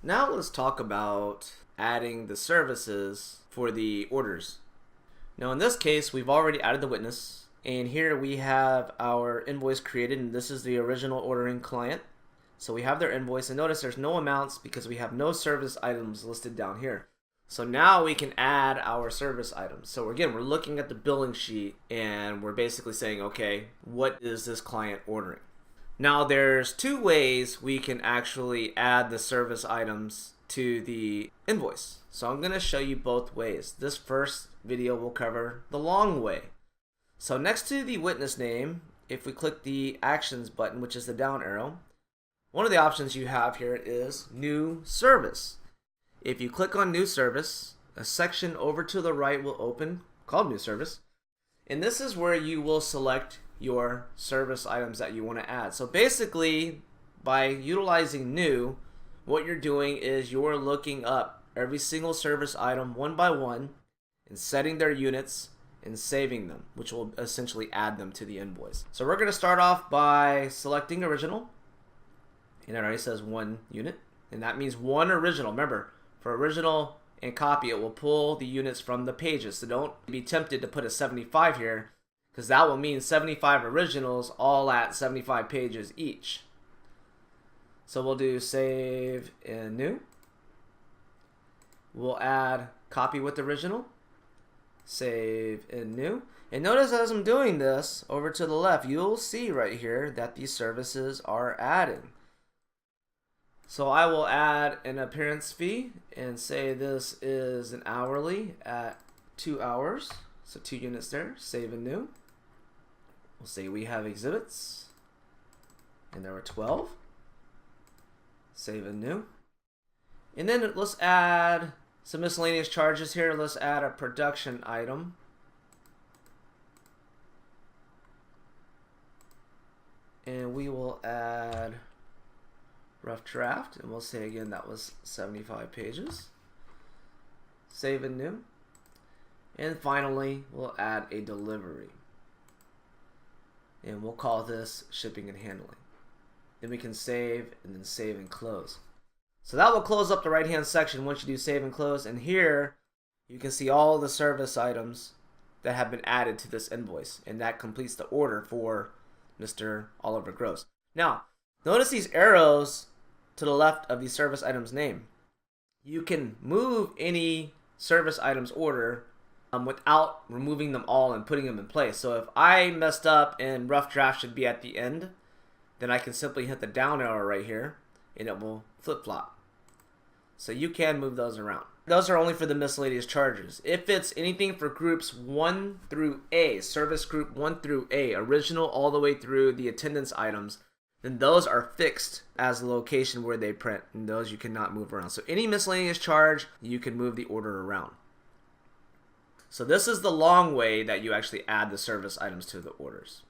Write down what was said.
Now let's talk about adding the services for the orders. Now in this case, we've already added the witness, and here we have our invoice created, and this is the original ordering client. So we have their invoice, and notice there's no amounts because we have no service items listed down here. So now we can add our service items. So again, we're looking at the billing sheet and we're basically saying, okay, what is this client ordering? Now there's two ways we can actually add the service items to the invoice. So I'm going to show you both ways. This first video will cover the long way. So next to the witness name, if we click the actions button, which is the down arrow, one of the options you have here is new service. If you click on new service, a section over to the right will open called new service. And this is where you will select your service items that you want to add. So basically, by utilizing new, what you're doing is you're looking up every single service item one by one and setting their units and saving them, which will essentially add them to the invoice. So we're going to start off by selecting original. And it already says 1 unit. And that means 1 original. Remember, for original and copy, it will pull the units from the pages. So don't be tempted to put a 75 here, because that will mean 75 originals all at 75 pages each. So we'll do save and new. We'll add copy with original. Save and new. And notice as I'm doing this, over to the left, you'll see right here that these services are added. So I will add an appearance fee and say this is an hourly at 2 hours. So 2 units there. Save and new. We'll say we have exhibits. And there were 12. Save and new. And then let's add some miscellaneous charges here. Let's add a production item. And we will add rough draft, and we'll say again that was 75 pages. Save and new. And finally, we'll add a delivery. And we'll call this shipping and handling. Then we can save and then save and close. So that will close up the right hand section once you do save and close. And here you can see all the service items that have been added to this invoice. And that completes the order for Mr. Oliver Gross. Now, notice these arrows to the left of the service item's name. You can move any service item's order without removing them all and putting them in place. So if I messed up and rough draft should be at the end, then I can simply hit the down arrow right here and it will flip-flop. So you can move those around. Those are only for the miscellaneous charges. If it's anything for groups 1 through A, service group 1 through A, original all the way through the attendance items, then those are fixed as the location where they print, and those you cannot move around. So any miscellaneous charge, you can move the order around. So this is the long way that you actually add the service items to the orders.